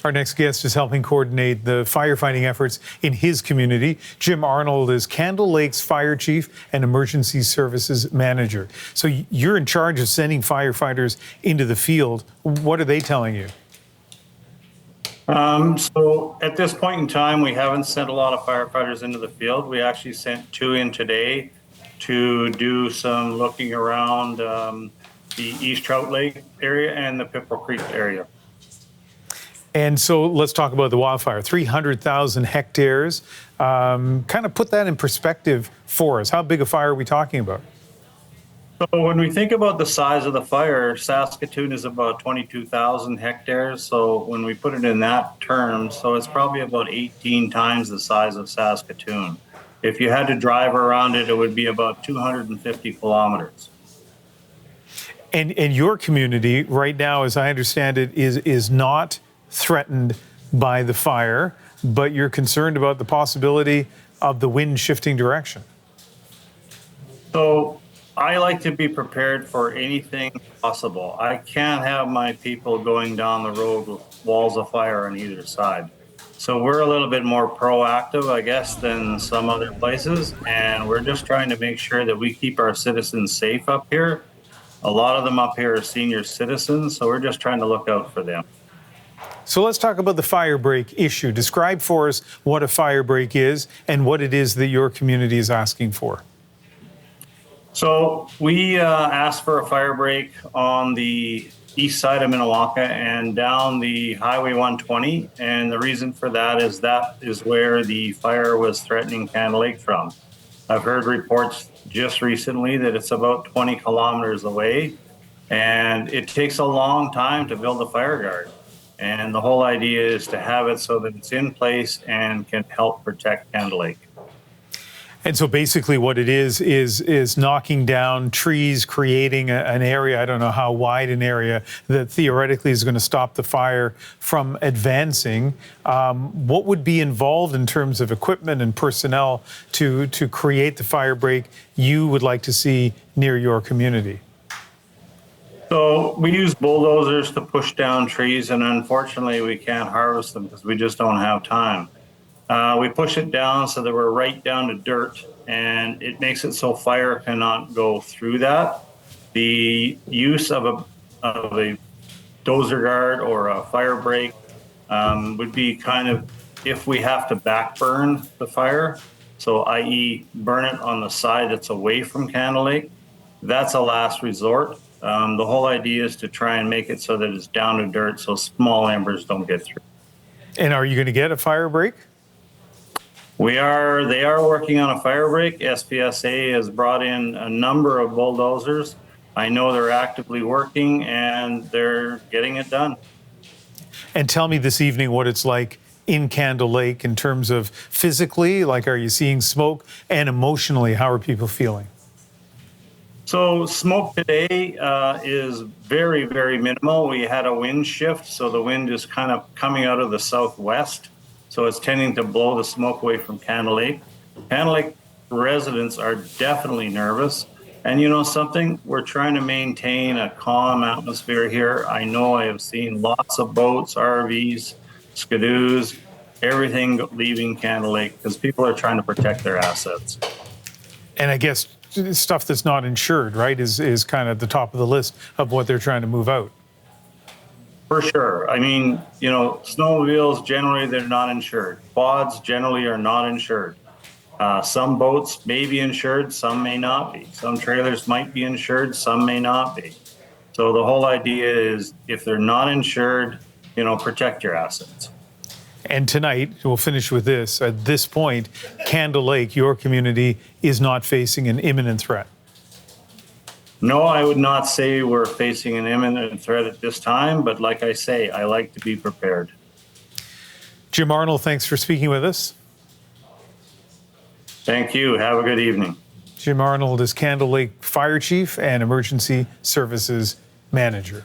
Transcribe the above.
Our next guest is helping coordinate the firefighting efforts in his community. Jim Arnold is Candle Lake's fire chief and emergency services manager. So you're in charge of sending firefighters into the field. What are they telling you? So at this point in time, we haven't sent a lot of firefighters into the field. We actually sent 2 in today to do some looking around the East Trout Lake area and the Pippo Creek area. And so let's talk about the wildfire. 300,000 hectares. Kind of put that in perspective for us. How big a fire are we talking about? So when we think about the size of the fire, Saskatoon is about 22,000 hectares. So when we put it in that term, so it's probably about 18 times the size of Saskatoon. If you had to drive around it, it would be about 250 kilometers. And your community right now, as I understand it, is not threatened by the fire, but you're concerned about the possibility of the wind shifting direction. So I like to be prepared for anything possible. I can't have my people going down the road with walls of fire on either side. So we're a little bit more proactive, I guess, than some other places. And we're just trying to make sure that we keep our citizens safe up here. A lot of them up here are senior citizens, so we're just trying to look out for them. So let's talk about the fire break issue. Describe for us what a fire break is and what it is that your community is asking for. So we asked for a fire break on the east side of Minnewaca and down the Highway 120. And the reason for that is where the fire was threatening Candle Lake from. I've heard reports just recently that it's about 20 kilometers away, and it takes a long time to build a fire guard. And the whole idea is to have it so that it's in place and can help protect Candle Lake. And so basically what it is knocking down trees, creating an area, I don't know how wide an area, that theoretically is going to stop the fire from advancing. What would be involved in terms of equipment and personnel to create the fire break you would like to see near your community? So we use bulldozers to push down trees, and unfortunately we can't harvest them because we just don't have time. We push it down so that we're right down to dirt, and it makes it so fire cannot go through that. The use of a dozer guard or a fire break would be kind of if we have to backburn the fire, so i.e. burn it on the side that's away from Candle Lake. That's a last resort. The whole idea is to try and make it so that it's down to dirt so small embers don't get through. And are you going to get a fire break? They are working on a fire break. SPSA has brought in a number of bulldozers. I know they're actively working and they're getting it done. And tell me this evening what it's like in Candle Lake in terms of physically, like are you seeing smoke, and emotionally, how are people feeling? So smoke today is very, very minimal. We had a wind shift, so the wind is kind of coming out of the southwest. So it's tending to blow the smoke away from Candle Lake. Candle Lake residents are definitely nervous. And you know something? We're trying to maintain a calm atmosphere here. I know I have seen lots of boats, RVs, skidoos, everything leaving Candle Lake because people are trying to protect their assets. And I guess stuff that's not insured, right, is kind of at the top of the list of what they're trying to move out. For sure. I mean, you know, snowmobiles, generally, they're not insured. Quads generally are not insured. Some boats may be insured, some may not be. Some trailers might be insured, some may not be. So the whole idea is if they're not insured, you know, protect your assets. And tonight, we'll finish with this. At this point, Candle Lake, your community, is not facing an imminent threat. No, I would not say we're facing an imminent threat at this time, but like I say, I like to be prepared. Jim Arnold, thanks for speaking with us. Thank you. Have a good evening. Jim Arnold is Candle Lake Fire Chief and Emergency Services Manager.